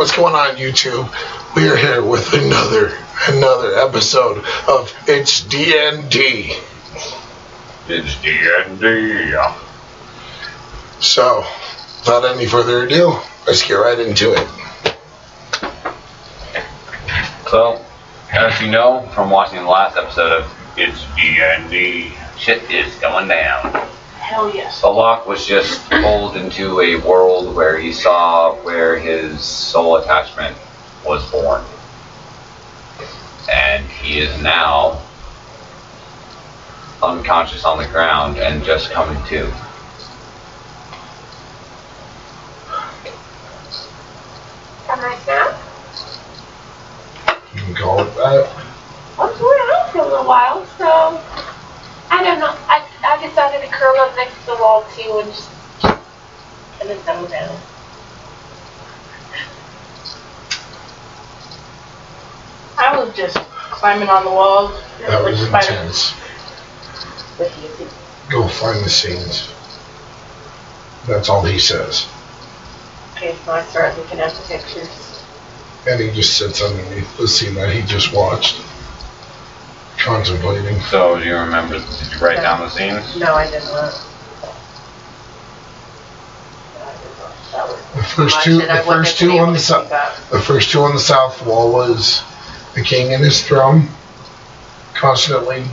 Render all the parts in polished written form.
What's going on, YouTube? We are here with another episode of It's D&D. It's D&D. So, without any further ado, let's get right into it. So, as you know from watching the last episode of It's D&D, shit is going down. Hell yes. Thalack was just pulled into a world where he saw where his soul attachment was born. And he is now unconscious on the ground and just coming to. A nice nap? You can call it that. I'm touring out for a little while, so I don't know. I decided to curl up next to the wall too and just kind of settle down. I was just climbing on the walls. That was intense. With you. Go find the scenes. That's all he says. Okay, so I started looking at the pictures. And he just sits underneath the scene that he just watched. Contemplating. So, do you remember, did you write down the scenes? No, I did not. The first two on the south wall was the king and his throne, constantly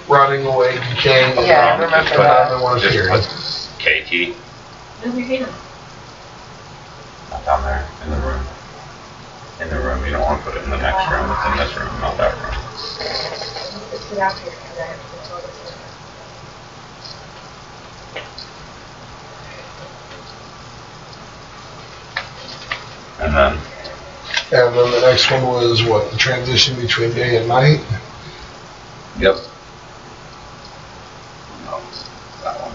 rotting away, decaying. Yeah, I remember but that. Another one here. KT. Not down there, in the room. In the room, you don't want to put it in the next room, it's in this room, not that room. And then the next one was what? The transition between day and night? Yep. No, that one.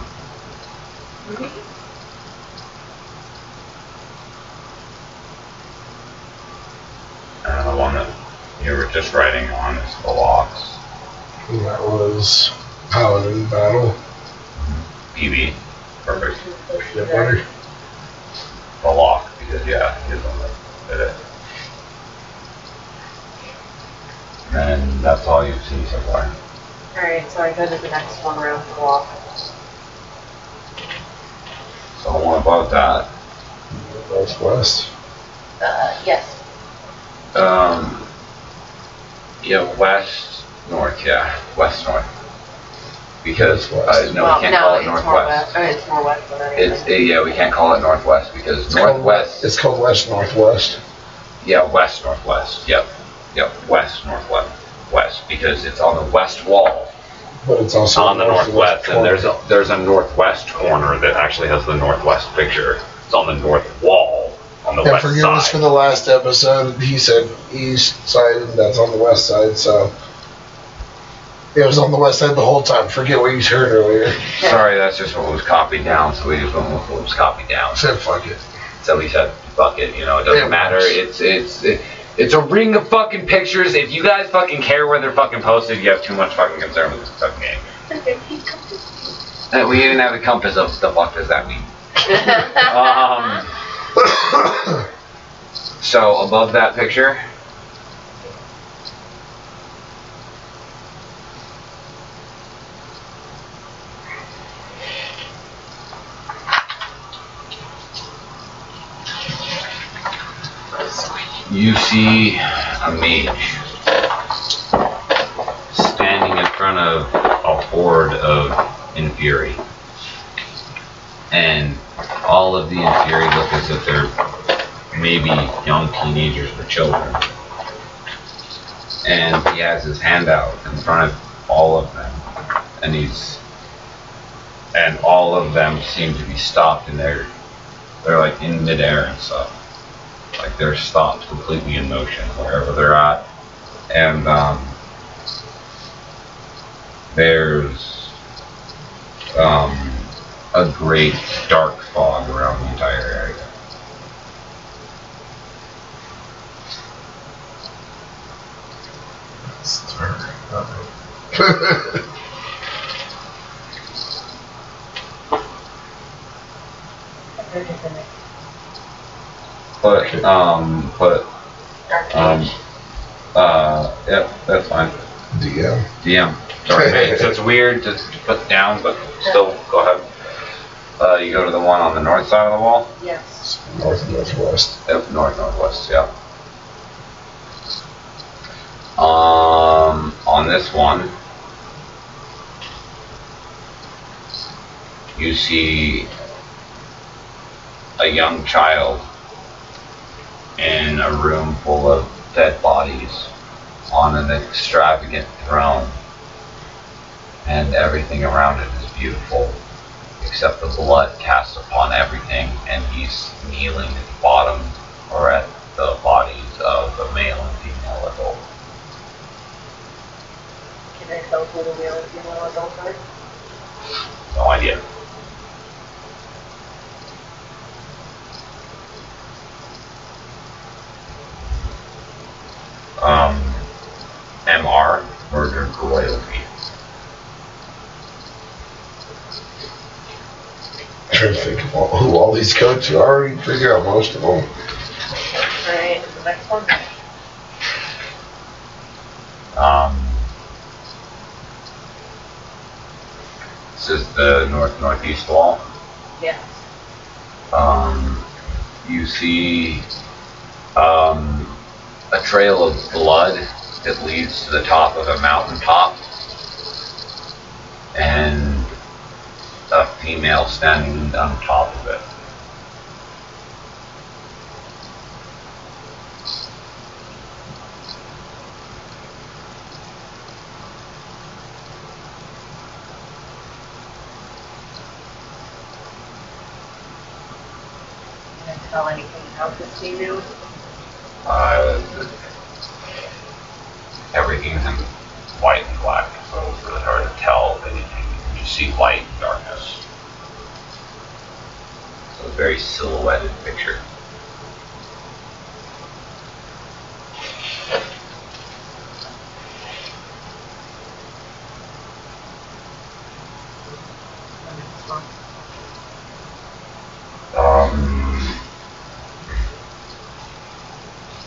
And the one that you were just writing on is the locks. And that was Paladin Battle. PB. Perfect. Get better. The lock, because yeah, he's the one that did it. And that's all you've seen so far. Alright, so I go to the next one around the wall. So what about that? Northwest. Yes. Yeah, west, north, west, north. Because, no, we can't call it northwest. It's more west than anything. Yeah, we can't call it northwest because It's northwest. It's called west northwest. Yeah, west, northwest. Yep, west, northwest, west, because it's on the west wall. But it's also on the northwest, and there's a northwest corner that actually has the northwest picture. It's on the north wall, on the west forgive side. us for the last episode. He said east side, and that's on the west side. So it was on the west side the whole time. Forget what you heard earlier. Sorry, that's just what was copied down. So we just went with what was copied down. Said fuck it. So we said fuck it. You know, it doesn't matter. It's a ring of fucking pictures. If you guys fucking care where they're fucking posted, you have too much fucking concern with this fucking game. We didn't have the compass of the fuck does that mean? So above that picture, you see a mage standing in front of a horde of Inferi. And all of the Inferi look as if they're maybe young teenagers or children. And he has his hand out in front of all of them. And all of them seem to be stopped in they're like in midair and stuff. Like they're stopped completely in motion wherever they're at. And there's a great dark fog around the entire area. Yep, that's fine. DM. Sorry, so it's weird to put down, but still, go ahead. You go to the one on the north side of the wall? Yes. Northwest. Yep, northwest, yeah. On this one, you see a young child in a room full of dead bodies on an extravagant throne, and everything around it is beautiful except the blood cast upon everything, and he's kneeling at the bottom or at the bodies of the male and female adult. Can I tell who the male and female adults are? No idea. MR, murder royalty. I'm trying to think of who all these go to. I already figured out most of them. Alright, the next one. This is the northeast wall. Yes. You see a trail of blood that leads to the top of a mountaintop, and a female standing on top of it. Can I tell anything about this female? Everything's in white and black, so it's really hard to tell anything. You just see light and darkness. So a very silhouetted picture. The next one.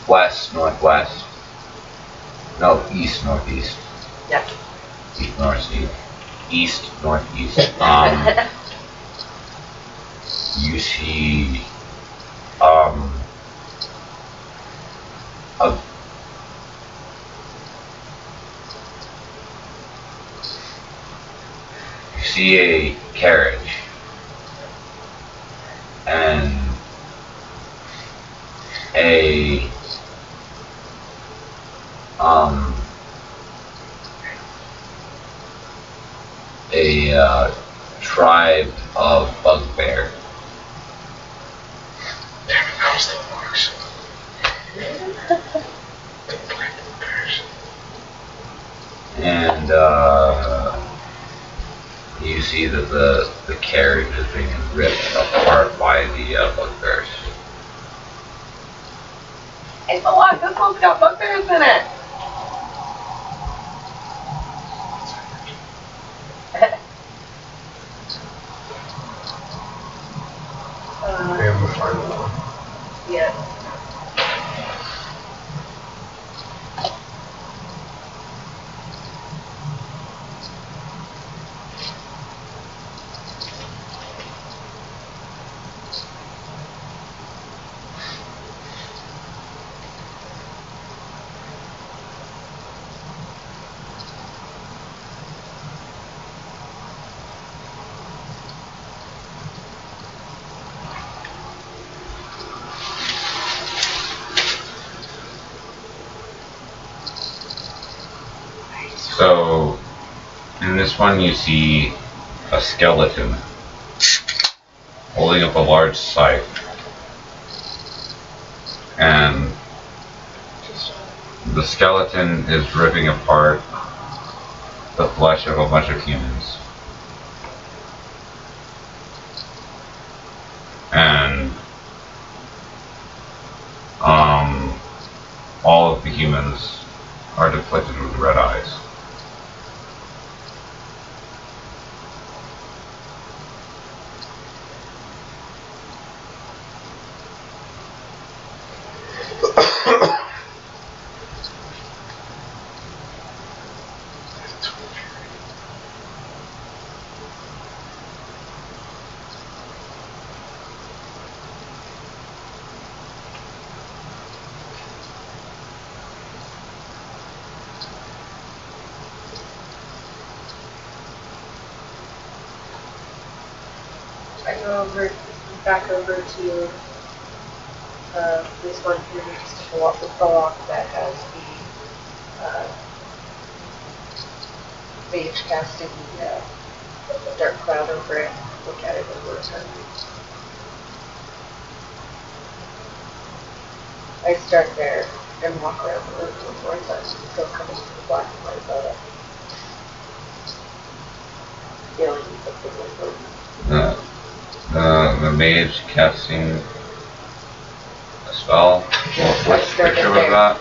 West, northwest. No, east, northeast. Yes. East, northeast. East, northeast. You see, a carriage, and a tribe of bugbear. Damn it, that was the worst. And you see that the carriage is being ripped apart by the bugbears. Hey, Thalack, this one's got bugbears in it. And the final one. Yeah. So, in this one you see a skeleton holding up a large scythe, and the skeleton is ripping apart the flesh of a bunch of humans. And all of the humans are depicted with red eyes. go back over to this one here, just to pull up the Thalack that has the mage casting the dark cloud over it. Look at it one more time. I start there and walk around the room one more time, still coming to the black and white photo. Feeling something like the mage casting a spell. Which picture was that?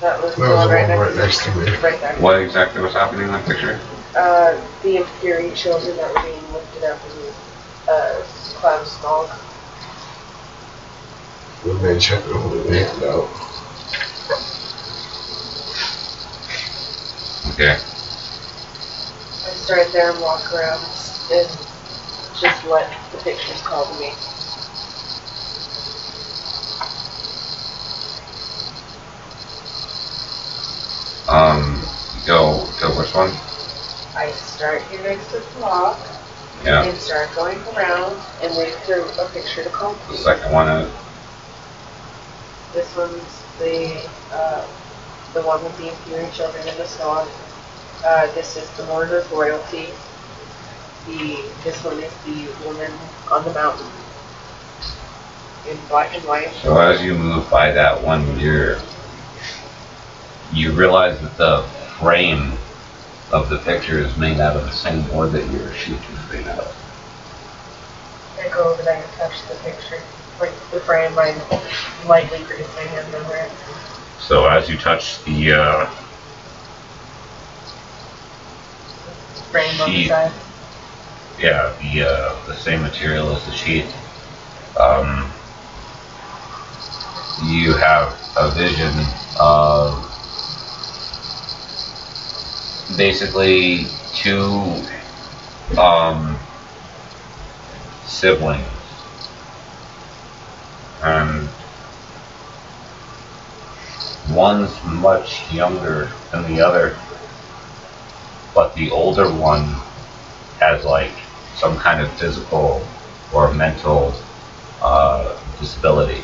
That was the That was one right next to me. Right there. What exactly was happening in that picture? The inferior children that were being lifted up in a cloud of smog. The mage had to hold the hand out. Okay. I start there and walk around and just let the pictures call to me. Go which one? I start here next to the block Yeah. and start going around and wait for a picture to call to The me. second one is? This one's the one with the inferior children in the song. This is the Lord of Royalty. This one is the woman on the mountain in black and white. So as you move by that one, you realize that the frame of the picture is made out of the same board that your sheet is made out of. I go over there and touch the picture, like the frame. I lightly produce my hand over it. So as you touch the Frame on the sheet, side. yeah, the same material as the sheet, you have a vision of basically two siblings, and one's much younger than the other, but the older one has like some kind of physical or mental disability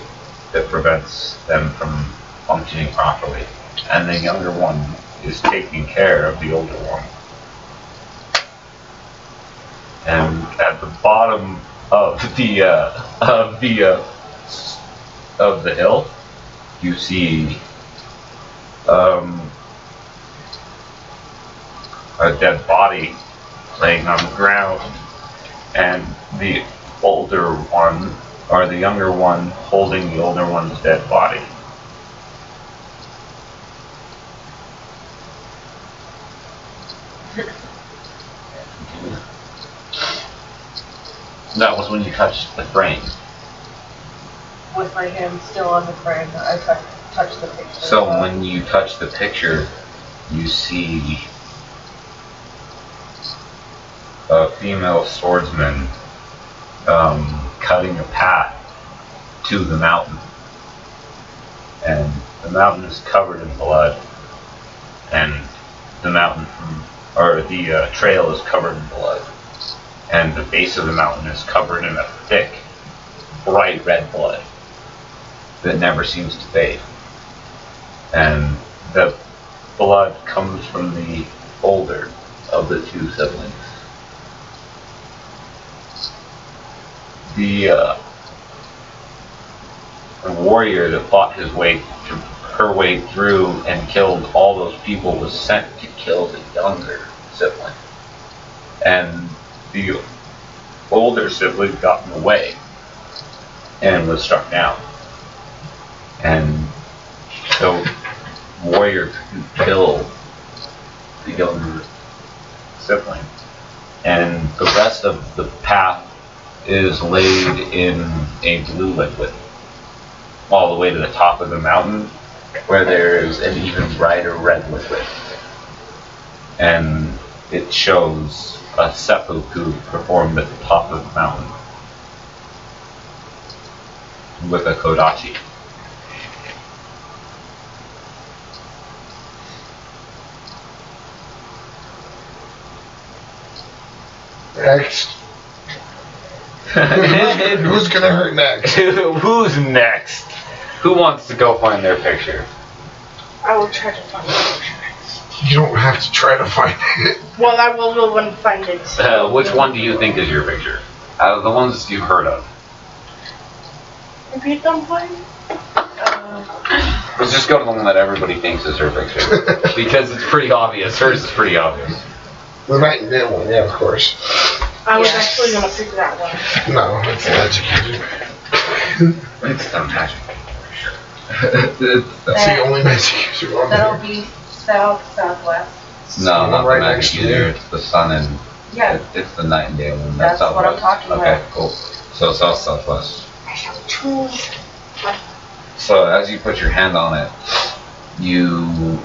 that prevents them from functioning properly, and the younger one is taking care of the older one. And at the bottom of the hill, you see a dead body laying on the ground, and the older one, or the younger one, holding the older one's dead body. That was when you touched the frame. With my hand still on the frame, I touch the picture. So when you touch the picture, you see a female swordsman cutting a path to the mountain. And the mountain is covered in blood. And the trail is covered in blood. And the base of the mountain is covered in a thick, bright red blood that never seems to fade. And the blood comes from the older of the two siblings. The warrior that fought her way through and killed all those people was sent to kill the younger sibling. And the older sibling got in the way and was struck down. And so warrior couldn't kill the younger sibling. And the rest of the path is laid in a blue liquid all the way to the top of the mountain, where there is an even brighter red liquid. And it shows a seppuku performed at the top of the mountain with a kodachi. Next. Who's gonna hurt next? Who's next? Who wants to go find their picture? I will try to find it. You don't have to try to find it. Well, I will go and find it. Which one do you think is your picture? Out of the ones you've heard of. Repeat them, please. Let's just go to the one that everybody thinks is her picture. Because it's pretty obvious. Hers is pretty obvious. The night and day one, yeah, of course. I was actually going to pick that one. No, it's magic. It's the magic. That's the only magic user on That'll there. be southwest. No, not right the next magic to user. you. It's the sun and Yeah. it's the night and day one. That's what I'm southwest. talking Okay, about. cool. So southwest. I have tools. So as you put your hand on it, you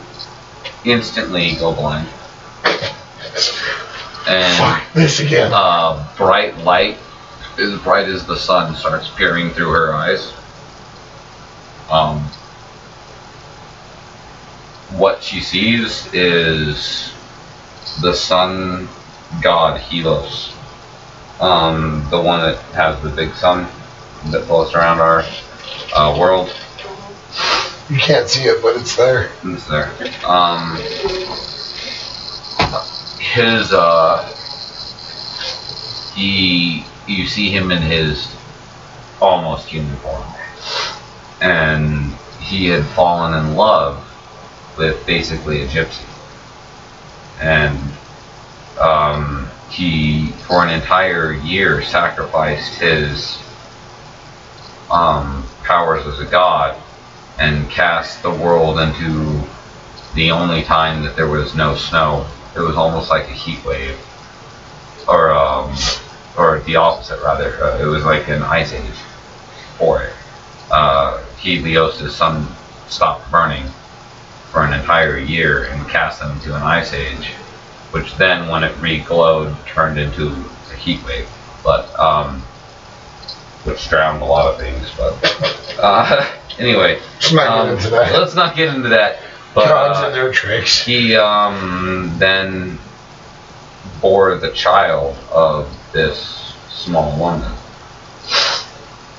instantly go blind. And Fuck this again. bright light, as bright as the sun, starts peering through her eyes. What she sees is the sun god Helos, the one that has the big sun that floats around our world. You can't see it, but it's there. It's there. You see him in his almost human form, and he had fallen in love with basically a gypsy, and he for an entire year sacrificed his powers as a god and cast the world into the only time that there was no snow. It was almost like a heat wave, or the opposite rather. It was like an ice age for it. Helios' sun stopped burning for an entire year and cast them into an ice age, which then, when it re-glowed, turned into a heat wave. But which drowned a lot of things. But anyway, Let's not get into that. Let's not get into that. But Gods and their tricks. he then bore the child of this small woman.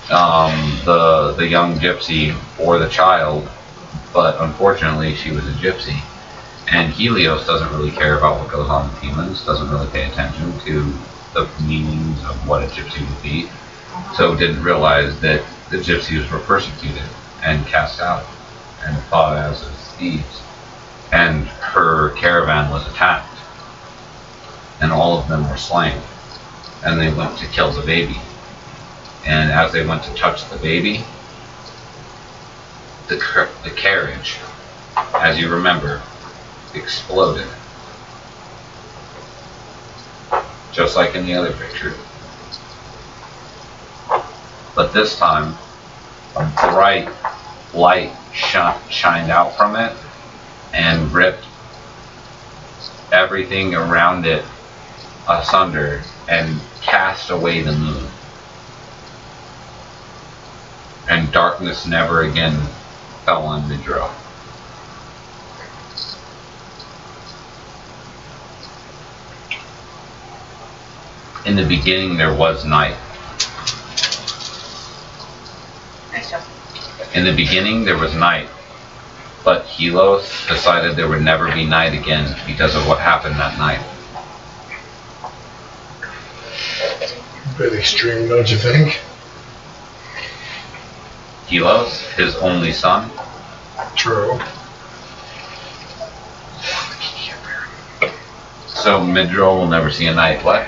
The young gypsy bore the child, but unfortunately she was a gypsy. And Helios doesn't really care about what goes on with humans, doesn't really pay attention to the meanings of what a gypsy would be, so didn't realize that the gypsies were persecuted and cast out and thought as thieves. And her caravan was attacked, and all of them were slain. And they went to kill the baby. And as they went to touch the baby, the carriage, as you remember, exploded. Just like in the other picture. But this time, a bright light shined out from it and ripped everything around it asunder and cast away the moon. And darkness never again fell on Midrow. In the beginning there was night. In the beginning there was night, but Helos decided there would never be night again because of what happened that night. A bit extreme, don't you think? Helos, his only son, True. so Midrow will never see a night. What?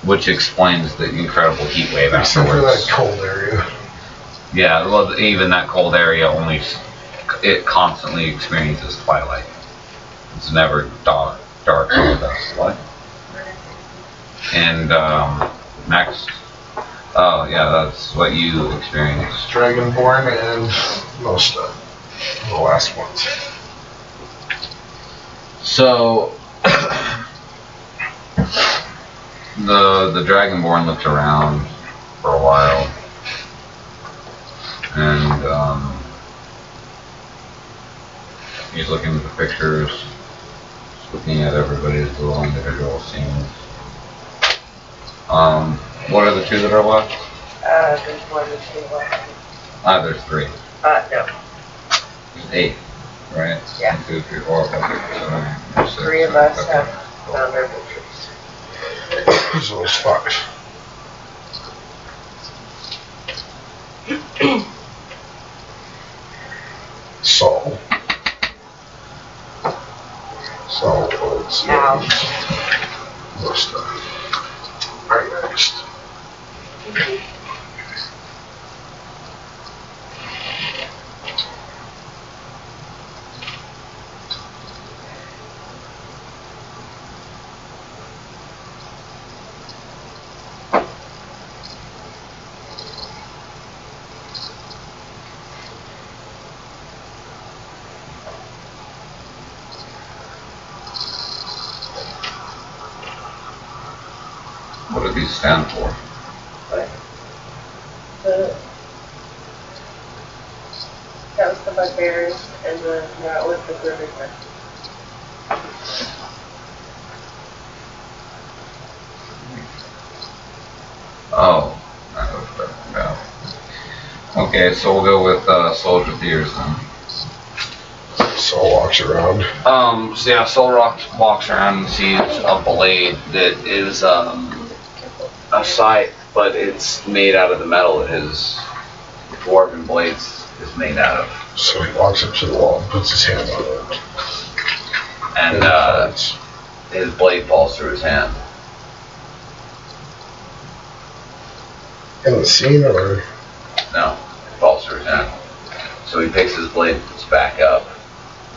Which explains the incredible heat wave Except for afterwards. that cold area. Yeah, well, even that cold area it constantly experiences twilight. It's never dark or dusk. What? And next, oh yeah, that's what you experienced. Dragonborn and most of the last ones. So the Dragonborn looked around for a while, and he's looking at the pictures, just looking at everybody's little individual scenes. What are the two that are left? There's one or two left. There's three. No. There's 8, right? Yeah. 1, 2, 3, 4, 5, 6, 7, 8, 3 of us okay. have found our pictures. There's those 5. So let's see. More stuff. Very next. What do these stand for? That was the bugbears, and that was the good river. Oh, I know what you're talking about. Okay, so we'll go with Soldier of Years then. Soul walks around. So yeah, Soul walks around and sees a blade that is a scythe, but it's made out of the that his dwarven blades is made out of. So he walks up to the wall and puts his hand on it. And his blade falls through his hand. In the scene, or? No, it falls through his hand. So he picks his blade, puts it back up,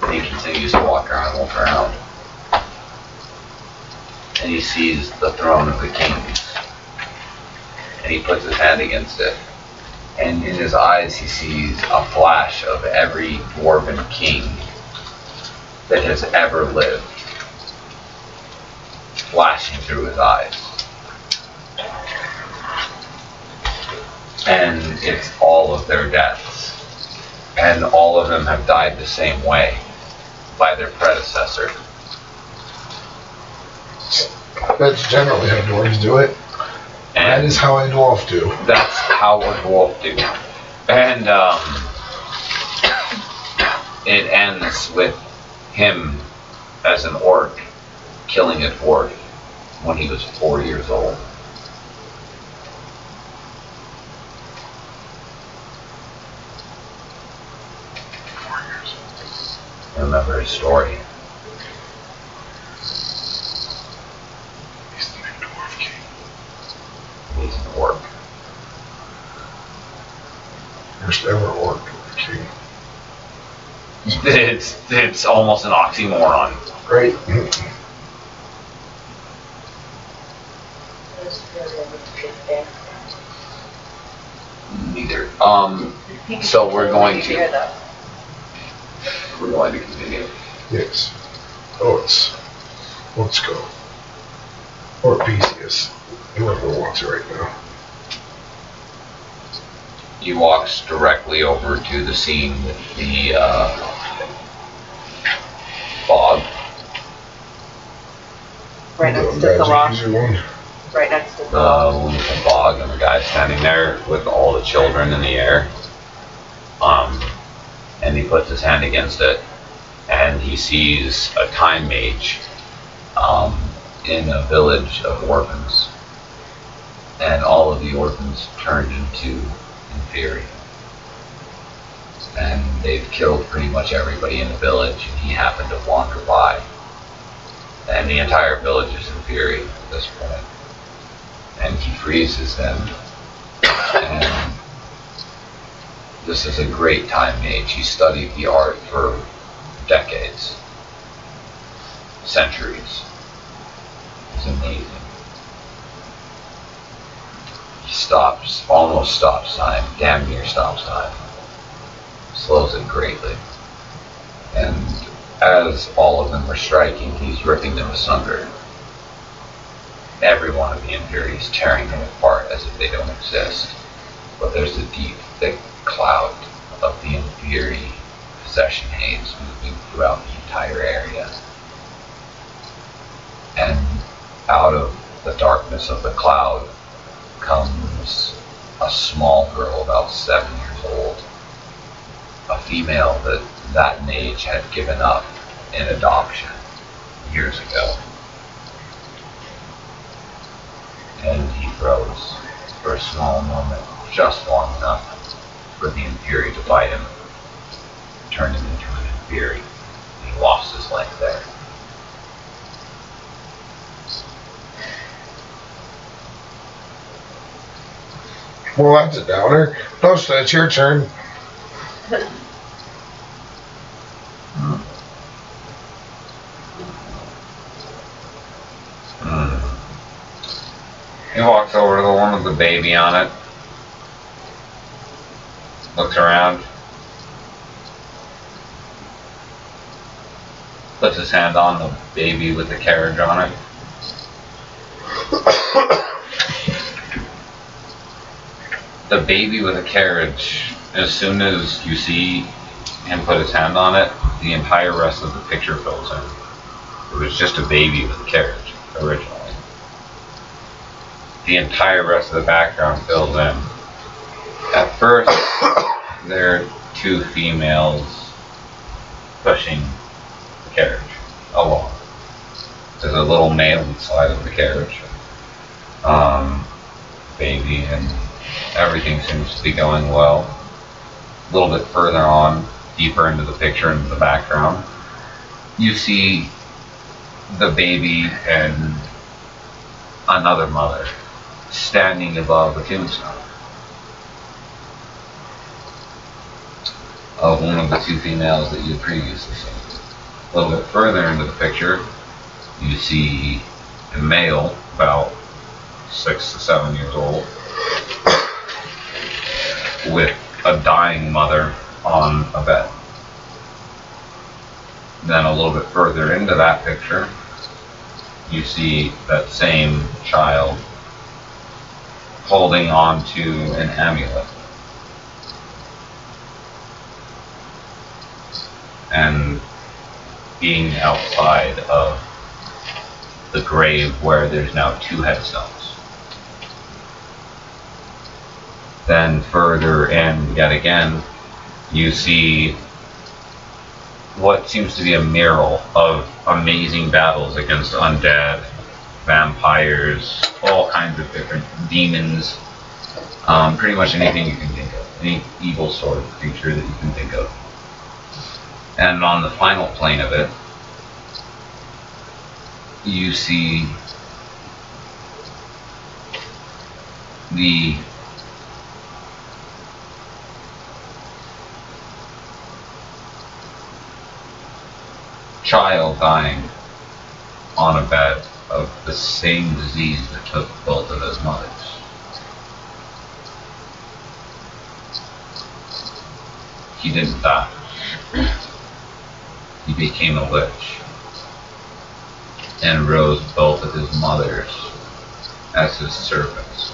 and he continues to walk around. And he sees the throne of the kings. And he puts his hand against it. And in his eyes he sees a flash of every dwarven king that has ever lived, flashing through his eyes. And it's all of their deaths. And all of them have died the same way, by their predecessor. That's generally how dwarves do it. And that is how a dwarf do. That's how a dwarf do. And it ends with him as an orc killing a dwarf when he was 4 years old. Remember his story. He's the new dwarf king. He's an orc. First ever orc king. It's almost an oxymoron. Great. Neither. So we're going to continue. Yes. Oh, let's go. Or Theseus. Whoever wants it right now. He walks directly over to the scene with the fog. Right next to Thalack. Right next to Thalack. The fog, and the guy standing there with all the children in the air. And he puts his hand against it, and he sees a time mage in a village of orphans. And all of the orphans turned into Inferi. And they've killed pretty much everybody in the village, and he happened to wander by. And the entire village is Inferi at this point. And he freezes them. And this is a great time mage. He studied the art for decades, centuries. It's amazing. He almost stops time, damn near stops time. Slows it greatly. And as all of them are striking, he's ripping them asunder. Every one of the Inferi is tearing them apart as if they don't exist. But there's a deep, thick cloud of the Inferi possession haze moving throughout the entire area. And out of the darkness of the cloud comes a small girl about 7 years old, a female that mage had given up in adoption years ago. And he froze for a small moment, just long enough for the Inferi to bite him, turn him into an Inferi. He lost his leg there. Well, that's a downer. No, so it's your turn. He walks over to the one with the baby on it, looks around, puts his hand on the baby with the carriage on it. The baby with a carriage, as soon as you see him put his hand on it, the entire rest of the picture fills in. It was just a baby with a carriage, originally. The entire rest of the background fills in. At first, there are two females pushing the carriage along. There's a little male inside of the carriage. Baby, and everything seems to be going well. A little bit further on, deeper into the picture, into the background, you see the baby and another mother standing above a tombstone of one of the two females that you had previously seen. A little bit further into the picture, you see a male about 6 to 7 years old with a dying mother on a bed. Then a little bit further into that picture, you see that same child holding on to an amulet. And being outside of the grave where there's now 2 headstones. Then further in, yet again, you see what seems to be a mural of amazing battles against undead, vampires, all kinds of different demons, pretty much anything you can think of, any evil sort of creature that you can think of. And on the final plane of it, you see the child dying on a bed of the same disease that took both of his mothers. He didn't die. He became a lich and rose both of his mothers as his servants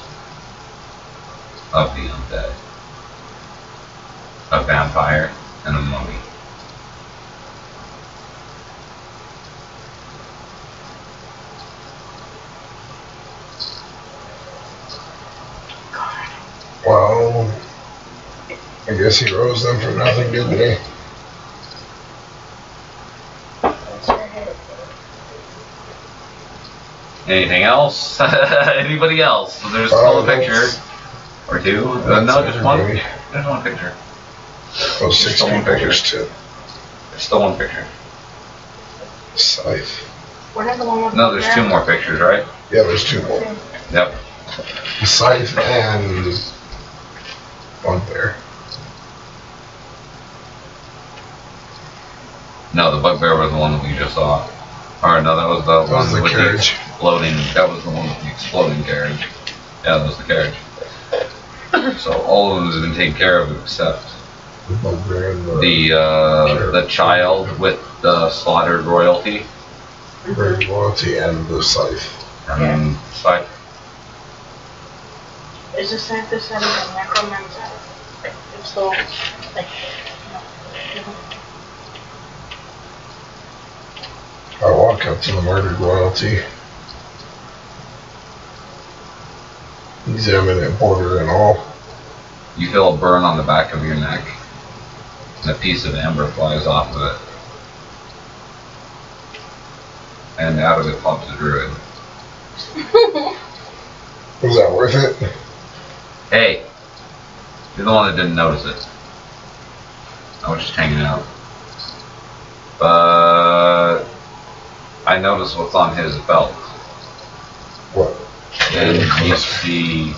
of the undead, a vampire and a mummy. Well, I guess he rose them for nothing, didn't he? Anything else? Anybody else? There's still a picture. Or two? No, just one. There's one picture. Oh, 6 still one picture. There's 2. There's still one picture. Scythe. No, there's 2 more pictures, right? Yeah, there's 2 more. Yep. Scythe and Bugbear. No, the Bugbear was the one that we just saw. Or no, that was the one the with carriage. the exploding. That was the one with the exploding carriage. Yeah, that was the carriage. So all of them have been taken care of except The Bugbear and the child with the slaughtered royalty. Great Loyalty and the Scythe. And Scythe. Is the same as a necromancer? So, like, I walk up to the murdered royalty. Examine it, border and all. You feel a burn on the back of your neck, and a piece of amber flies off of it. And out of it pops a druid. Was that worth it? Hey, you're the one that didn't notice it. I was just hanging out. But I noticed what's on his belt. What? And you see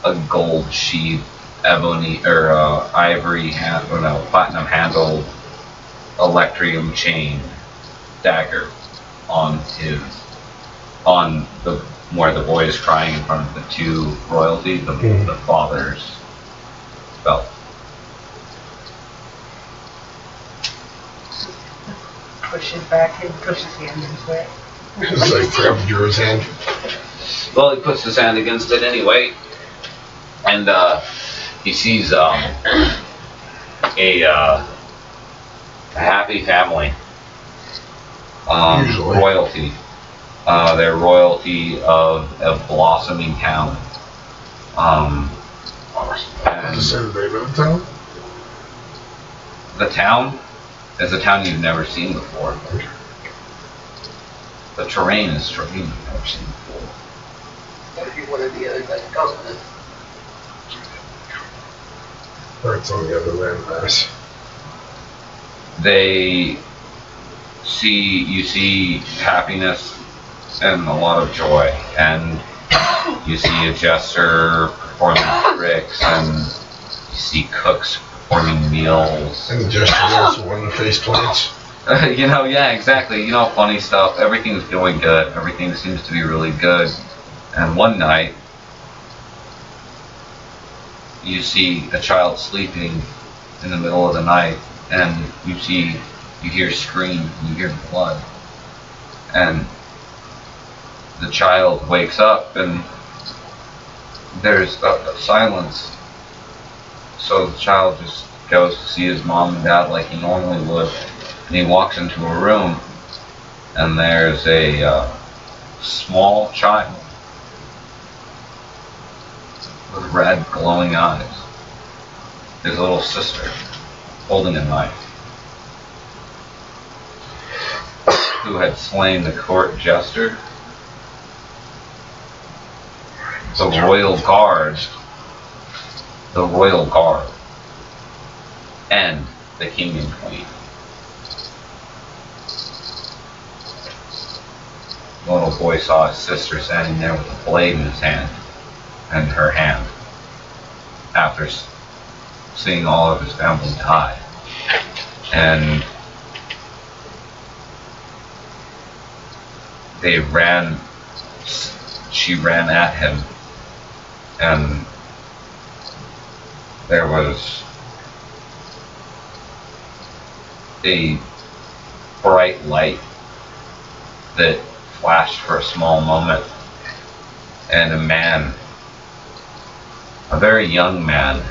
a gold sheath, ebony or ivory platinum handled electrium chain dagger on the where the boy is crying in front of the two royalty, the father's belt. Pushes back and pushes hand into it. Just like grab Drew's hand. Well, he puts his hand against it anyway, and he sees a happy family. Usually. Royalty. They're royalty of a blossoming town. Just say the name of the town? The town is a town you've never seen before. The terrain is terrain you've never seen before. That would be one of the other government. Or it's on the other landmass. You see happiness and a lot of joy, and you see a jester performing tricks, and you see cooks performing meals. And the jester also one of the face plants. Yeah, exactly. Funny stuff. Everything's going good. Everything seems to be really good. And one night, you see a child sleeping in the middle of the night, and you hear scream, you hear blood, and the child wakes up, and there's a silence. So the child just goes to see his mom and dad like he normally would, and he walks into a room, and there's a small child with red glowing eyes, his little sister, holding a knife, who had slain the court jester, the royal guard, and the king and queen. The little boy saw his sister standing there with a blade in his hand, and her hand, after seeing all of his family die. And she ran at him, and there was a bright light that flashed for a small moment, and a very young man,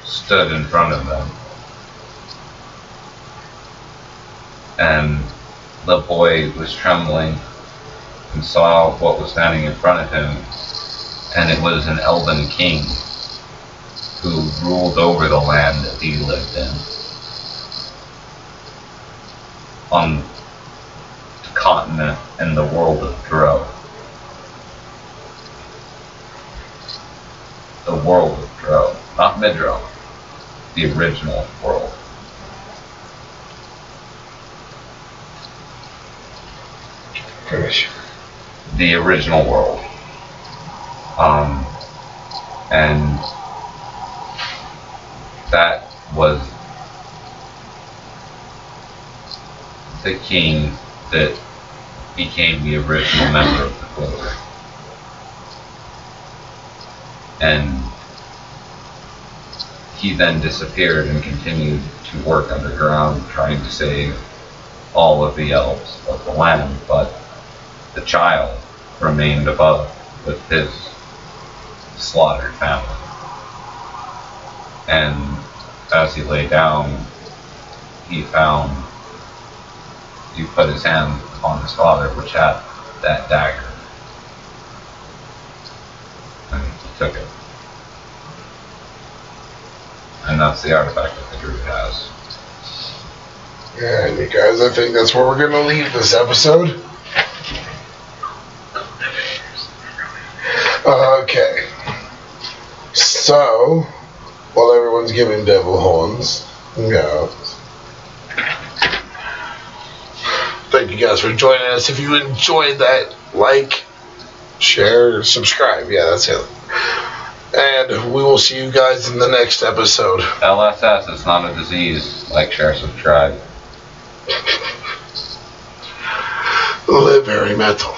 stood in front of them. And the boy was trembling and saw what was standing in front of him, and it was an elven king who ruled over the land that he lived in, on the continent and the world of Midrow. The world of Midrow, not Midrow, the original world. Finish. The original world. And that was the king that became the original member of the Clover. And he then disappeared and continued to work underground, trying to save all of the elves of the land, but the child remained above with his slaughtered family. And as he lay down, he put his hand on his father, which had that dagger. And he took it. And that's the artifact that the druid has. And you guys, I think that's where we're going to leave this episode. Okay. So, while everyone's giving devil horns, go. Thank you guys for joining us. If you enjoyed that, like, share, subscribe. Yeah, that's it. And we will see you guys in the next episode. LSS, it's not a disease. Like, share, subscribe. Live very metal.